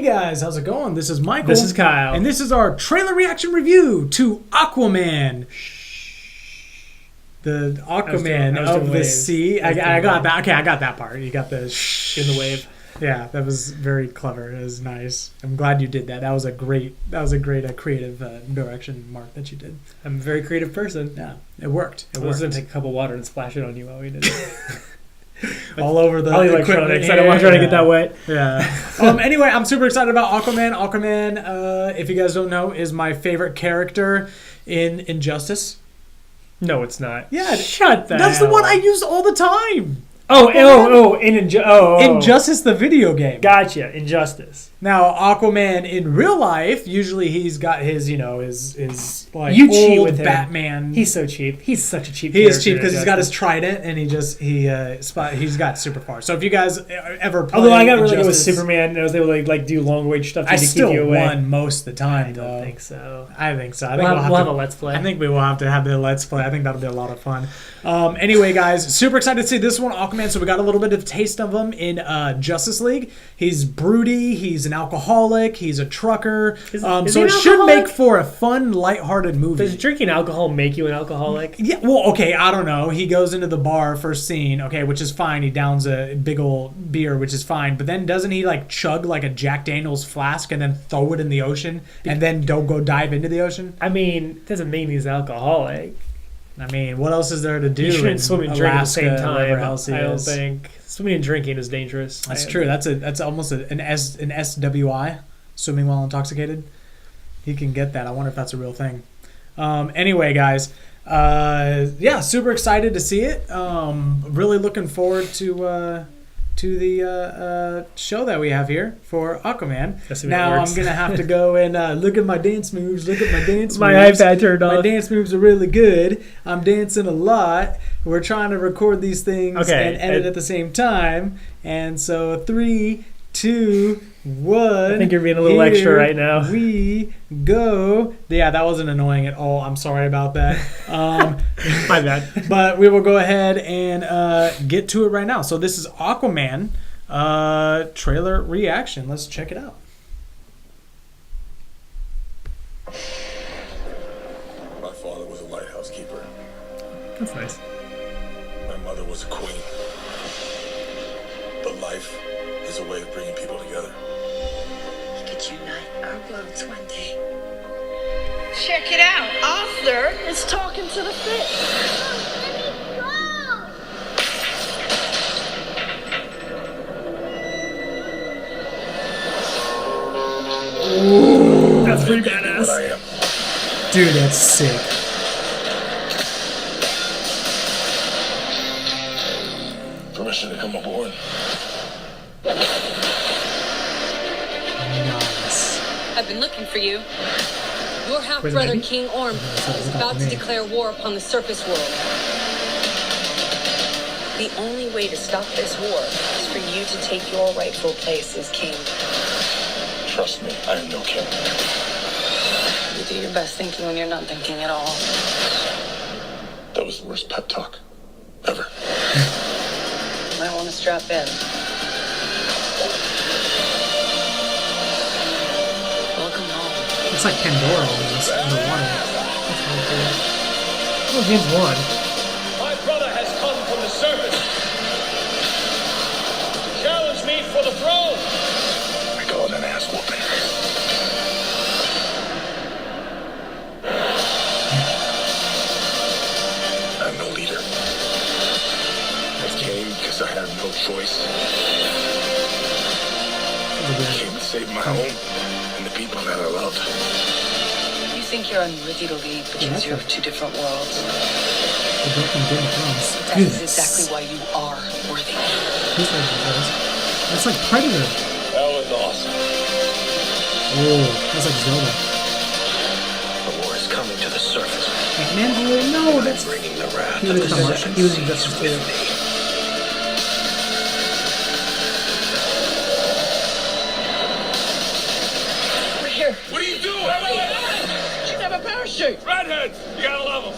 guys, how's it going? This is Michael. This is Kyle. And this is our trailer reaction review to Aquaman. The Aquaman of the sea. I got that. Okay, I got that part. You got the shh in the wave. Yeah, that was very clever. It was nice. I'm glad you did that. That was a great creative direction, Mark, that you did. I'm a very creative person. Yeah, it worked. I was going to take a cup of water and splash it on you while we did it. All over the electronics. I don't want to try to get that wet. Yeah. Anyway, I'm super excited about Aquaman. Aquaman, if you guys don't know, is my favorite character in Injustice. No, it's not. Yeah. Shut that. That's the one I use all the time. Injustice, the video game. Gotcha. Injustice. Now, Aquaman in real life, usually he's got his, his like you old cheat with him. Batman. He's so cheap. He's such a cheap. He is cheap because he's got his trident and he's got super far. So if you guys ever play, although I got really good with Superman, I was able to like do long range stuff. I still won most of the time. I don't think so. I think so. We'll have a let's play. I think we will have to have the let's play. I think that'll be a lot of fun. Anyway, guys, super excited to see this one, Aquaman. So we got a little bit of taste of him in Justice League. He's broody. He's an alcoholic. He's a trucker. So it should make for a fun, lighthearted movie. Does drinking alcohol make you an alcoholic? Yeah. Well, okay. I don't know. He goes into the bar first scene. Okay, which is fine. He downs a big old beer, which is fine. But then doesn't he like chug like a Jack Daniel's flask and then throw it in the ocean and then don't go dive into the ocean? I mean, it doesn't mean he's alcoholic. I mean, what else is there to do? You shouldn't swim and drink at the same time. I don't is. think swimming and drinking is dangerous. That's true. That's almost an SWI, swimming while intoxicated. He can get that. I wonder if that's a real thing. Anyway, guys, yeah, super excited to see it. Really looking forward to the show that we have here for Aquaman. Now I'm gonna have to go and look at my dance moves. Look at my dance moves. My iPad turned off. My dance moves are really good. I'm dancing a lot. We're trying to record these things and edit at the same time. And so 3, 2, 1. I think you're being a little extra right now. We go. Yeah, that wasn't annoying at all. I'm sorry about that. My bad. But we will go ahead and get to it right now. So this is Aquaman trailer reaction. Let's check it out. My father was a lighthouse keeper. That's nice. My mother was a queen. But life is a way of bringing people together. We could unite our worlds one day. Check it out. Arthur is talking to the fish. Ooh, that's pretty badass. I am. Dude, that's sick. Permission to come aboard. Nice. I've been looking for you. Your half-brother, King Orm, is about to declare war upon the surface world. The only way to stop this war is for you to take your rightful place as king. Trust me, I am no king. You do your best thinking when you're not thinking at all. That was the worst pep talk ever. You might want to strap in. Welcome home. It's like Pandora almost in the water. That's really cool. Oh, James won. My brother has come from the surface to challenge me for the throne. I call it an ass whooping. I'm no leader. I came because I had no choice. I came to save my home and the people that I love. You think you're unworthy to lead because you're of two different worlds. That is exactly why you are worthy. That's like Predator. That was awesome. Oh, that's like Zelda. The war is coming to the surface. Like, man, I already know. I'm bringing the wrath He of was the in seven He was in seas Justice with League. me. We're here. What are you doing? Should have a parachute. Redheads! You gotta love them.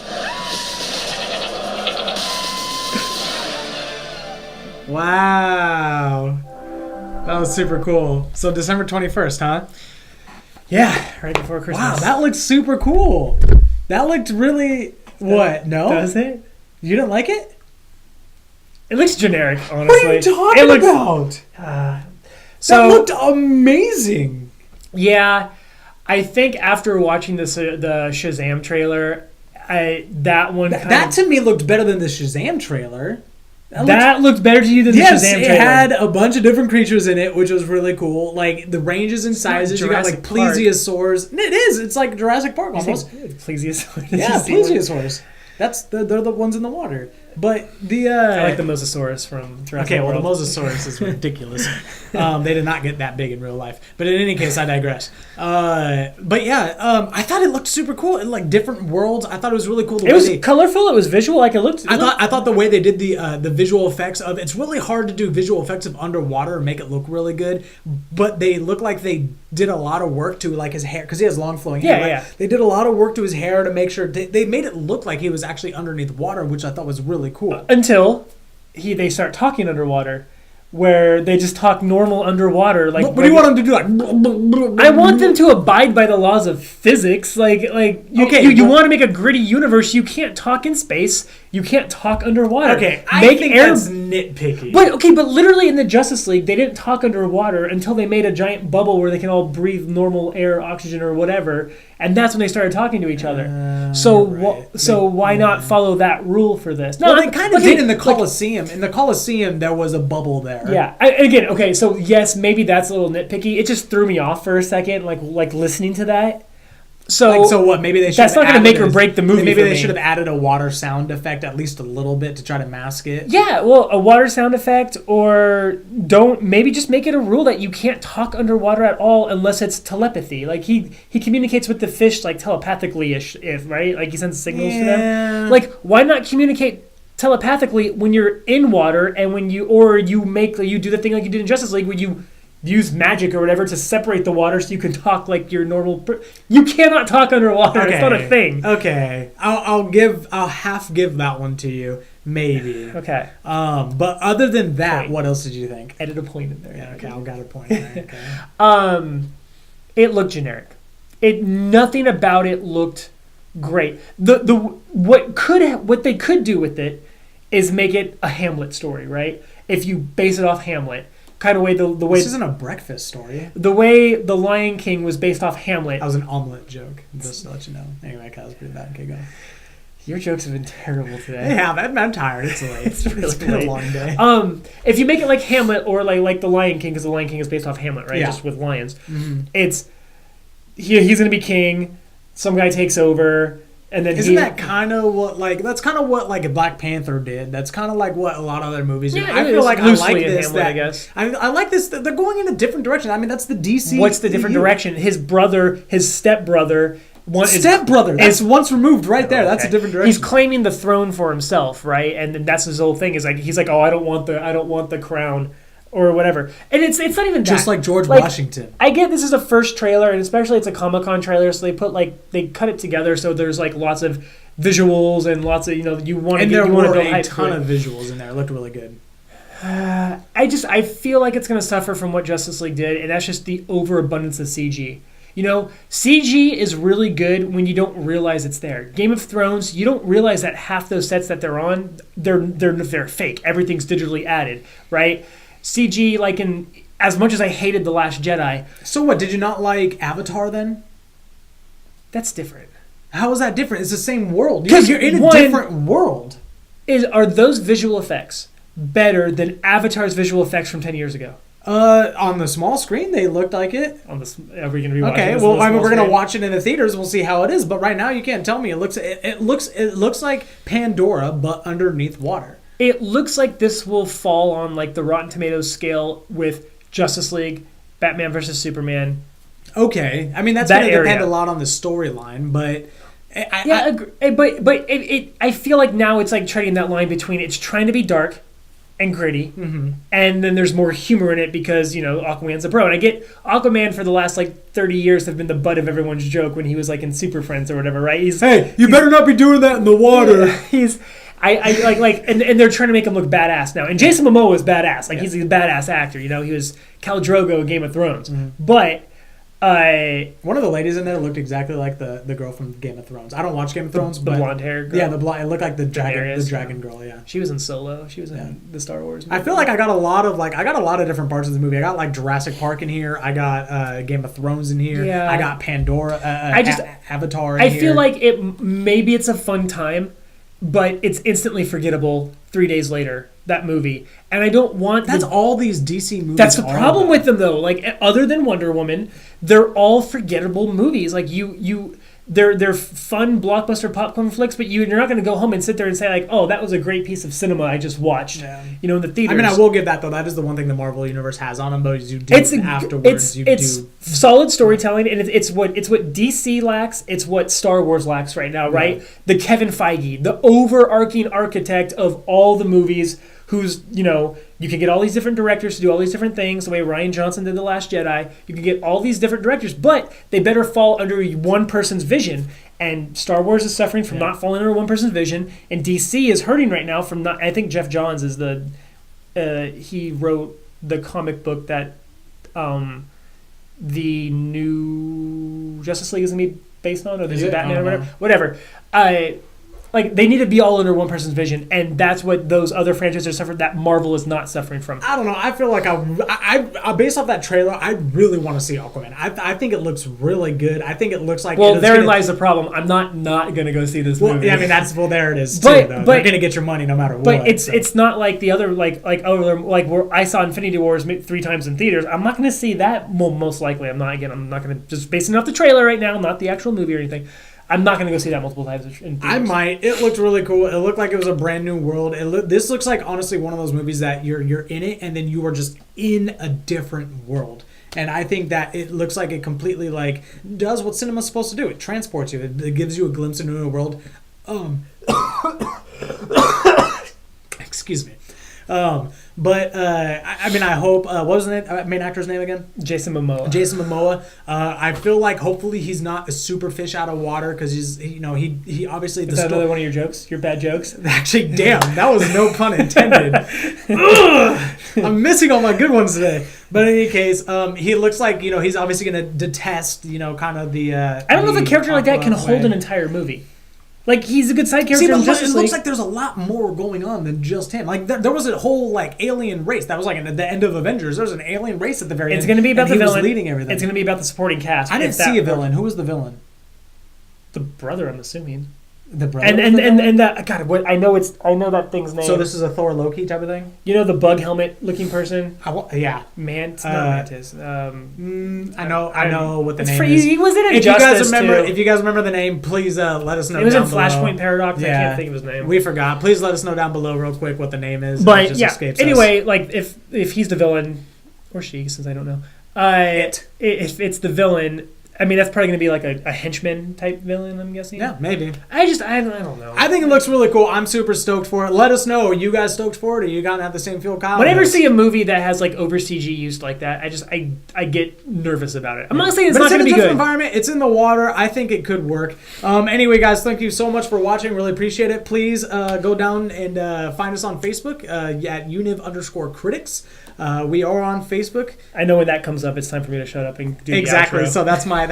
Wow. That was super cool. So December 21st, huh? Yeah, right before Christmas. Wow, that looked super cool. That looked really... What? No? Does it? You didn't like it? It looks generic, honestly. What are you talking about? That So looked amazing. yeah, I think after watching the Shazam trailer, That to me looked better than the Shazam trailer. That looked better to you than the Yes, Shazam it trailer. had a bunch of different creatures in it, which was really cool. Like the ranges and sizes. You got like Jurassic Park. plesiosaurs. It is. It's like Jurassic Park almost. Plesiosaur. Yeah, plesiosaurs. They're the ones in the water. But the I like the Mosasaurus from Jurassic okay, well, the World. Mosasaurus is ridiculous. They did not get that big in real life. But in any case, I digress. But yeah, I thought it looked super cool in like different worlds. I thought it was really cool. It was colorful. It was visual. Like it looked. I thought the way they did the visual effects of it's really hard to do visual effects of underwater and make it look really good. But they look like they did a lot of work to like his hair because he has long flowing hair. Right? Yeah. They did a lot of work to his hair to make sure they made it look like he was actually underneath water, which I thought was really cool. Until they start talking underwater, where they just talk normal underwater. Like, what do you want them to do? Like, I want them to abide by the laws of physics. Like you want to make a gritty universe. You can't talk in space. You can't talk underwater. Okay, I think that's nitpicky. But literally in the Justice League, they didn't talk underwater until they made a giant bubble where they can all breathe normal air, oxygen, or whatever, and that's when they started talking to each other. So why not follow that rule for this? No, they kind of did in the Colosseum. In the Colosseum, there was a bubble there. Yeah. Again, okay, so yes, maybe that's a little nitpicky. It just threw me off for a second, like listening to that. So what? Maybe they should. That's not going to make or break the movie. Maybe for they me. should have added a water sound effect at least a little bit to try to mask it. Yeah, well, a water sound effect, or maybe just make it a rule that you can't talk underwater at all unless it's telepathy. Like he communicates with the fish like telepathically, if right, like he sends signals to them. Like why not communicate telepathically when you're in water and when you do the thing like you did in Justice League where you use magic or whatever to separate the water so you can talk like your normal. You cannot talk underwater. Okay. It's not a thing. Okay, I'll half give that one to you, maybe. Okay. But other than that, what else did you think? Edit a point in there. Yeah. Okay, I've got a point in there. Okay. It looked generic. Nothing about it looked great. What they could do with it is make it a Hamlet story, right? If you base it off Hamlet. Kind of way the way this isn't a breakfast story. The way The Lion King was based off Hamlet. That was an omelet joke, just to let you know. Anyway, that was pretty bad. Okay, go. Your jokes have been terrible today. Yeah, I'm tired. It's late. It's been a long day. If you make it like Hamlet or like The Lion King, because The Lion King is based off Hamlet, right? Yeah. Just with lions. Mm-hmm. It's he's gonna be king. Some guy takes over. And then isn't that kind of what that's kind of what like Black Panther did? That's kind of like what a lot of other movies do. I feel like I like this. Hamlet, I guess. I like this. They're going in a different direction. I mean, that's the DC. What's the different direction? His stepbrother. That's once removed right there. Okay. That's a different direction. He's claiming the throne for himself, right? And then that's his whole thing. Is like he's like, oh, I don't want the crown. Or whatever, and it's not even that. Just like George Washington. I get this is a first trailer, and especially it's a Comic-Con trailer, so they cut it together, so there's like lots of visuals and lots of you want to there were a ton of visuals in there. It looked really good. I feel like it's going to suffer from what Justice League did, and that's just the overabundance of CG. CG is really good when you don't realize it's there. Game of Thrones, you don't realize that half those sets that they're on, they're fake. Everything's digitally added, right? CG, like in as much as I hated The Last Jedi. So what? Did you not like Avatar then? That's different. How is that different? It's the same world. Because you're in a different world. Are those visual effects better than Avatar's visual effects from 10 years ago? On the small screen, they looked like it. Are we going to be watching this? Okay, well, we're going to watch it in the theaters. We'll see how it is. But right now, you can't tell me. It looks like Pandora, but underneath water. It looks like this will fall on like the Rotten Tomatoes scale with Justice League, Batman vs Superman. Okay, I mean that's going to depend a lot on the storyline, but I feel like now it's like treading that line between it's trying to be dark and gritty, and then there's more humor in it because Aquaman's a bro, and I get Aquaman for the last like 30 years have been the butt of everyone's joke when he was like in Super Friends or whatever, right? You better not be doing that in the water. and they're trying to make him look badass now. And Jason Momoa is badass. Like, he's a badass actor. You know, he was Khal Drogo in Game of Thrones. But one of the ladies in there looked exactly like the girl from Game of Thrones. I don't watch Game of Thrones, the but blonde hair girl. Yeah, the blonde. It looked like the Daenerys, dragon girl. Yeah, she was in Solo. She was in the Star Wars movie. I feel like I got a lot of different parts of the movie. I got like Jurassic Park in here. I got Game of Thrones in here. Yeah. I got Pandora. Avatar. I feel like maybe it's a fun time, but it's instantly forgettable 3 days later. That movie, and I don't want. That's all these DC movies. That's the problem with them, though. Like, other than Wonder Woman, they're all forgettable movies. Like, they're fun blockbuster popcorn flicks, but you're not going to go home and sit there and say like, "Oh, that was a great piece of cinema I just watched." Yeah. You know, in the theaters. I mean, I will give that though. That is the one thing the Marvel Universe has on them. But you do afterwards. It's solid storytelling, and it's what DC lacks. It's what Star Wars lacks right now, right? Yeah. The Kevin Feige, the overarching architect of all the movies. Who's, you know, you can get all these different directors to do all these different things, the way Rian Johnson did The Last Jedi. You can get all these different directors, but they better fall under one person's vision. And Star Wars is suffering from not falling under one person's vision, and DC is hurting right now from not. I think Jeff Johns is he wrote the comic book that the new Justice League is going to be based on, or the new Batman or whatever. Like, they need to be all under one person's vision, and that's what those other franchises are suffering. That Marvel is not suffering from. I don't know. I feel like I based off that trailer, I really want to see Aquaman. I think it looks really good. I think it looks like. Well, therein lies the problem. I'm not going to go see this movie. Yeah, I mean there it is. But they're going to get your money no matter what. But it's not like the other like where I saw Infinity Wars 3 times in theaters. I'm not going to see that. Most likely, I'm not going to just basing it off the trailer right now, not the actual movie or anything. I'm not going to go see that multiple times in theaters. I might. It looked really cool. It looked like it was a brand new world. This looks like, honestly, one of those movies that you're in it and then you are just in a different world. And I think that it looks like it completely does what cinema's supposed to do. It transports you. It gives you a glimpse into a world. Excuse me. But I mean, I hope. What was the main actor's name again? Jason Momoa. I feel like hopefully he's not a super fish out of water because he obviously. Is that another one of your jokes? Your bad jokes? Actually, damn, that was no pun intended. I'm missing all my good ones today. But in any case, he looks like he's obviously going to detest kind of the. I don't know if a character like that can hold an entire movie. Like, he's a good side character in Justice League. It looks like there's a lot more going on than just him. Like, there was a whole, alien race. That was, at the end of Avengers. There was an alien race at the very end. It's going to be about the villain. He was leading everything. It's going to be about the supporting cast. I didn't see a villain. Who was the villain? The brother, I'm assuming. The brother. And that God, I know that thing's name. So this is a Thor Loki type of thing. You know the bug helmet looking person. Yeah, Not Mantis. I know what the name is. He was in Injustice If you guys remember the name, please let us know. It was down in below. Flashpoint Paradox. Yeah. I can't think of his name. We forgot. Please let us know down below real quick what the name is. But it just escapes anyway, us. if he's the villain, or she, since I don't know, if it's the villain. I mean, that's probably going to be like a henchman type villain, I'm guessing. Yeah, maybe. I don't know. I think it looks really cool. I'm super stoked for it. Let us know. Are you guys stoked for it? Or you kind of have the same feel Kyle Whenever I does? see a movie that has over CG used like that, I get nervous about it. I'm not saying it's not going to be good. It's in a different environment. It's in the water. I think it could work. Anyway, guys, thank you so much for watching. Really appreciate it. Please go down and find us on Facebook at univ_critics. We are on Facebook. I know when that comes up, it's time for me to shut up and do the outro. So that's my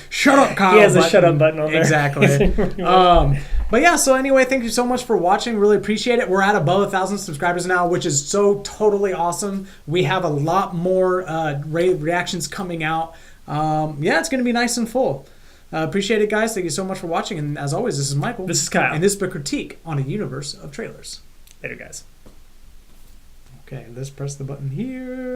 shut up, Kyle. He has a shut up button on there. Exactly. But yeah. So anyway, thank you so much for watching. Really appreciate it. We're at above 1,000 subscribers now, which is so totally awesome. We have a lot more reactions coming out. It's going to be nice and full. Appreciate it, guys. Thank you so much for watching. And as always, this is Michael. This is Kyle. And this is a critique on a universe of trailers. Later, guys. Okay, let's press the button here.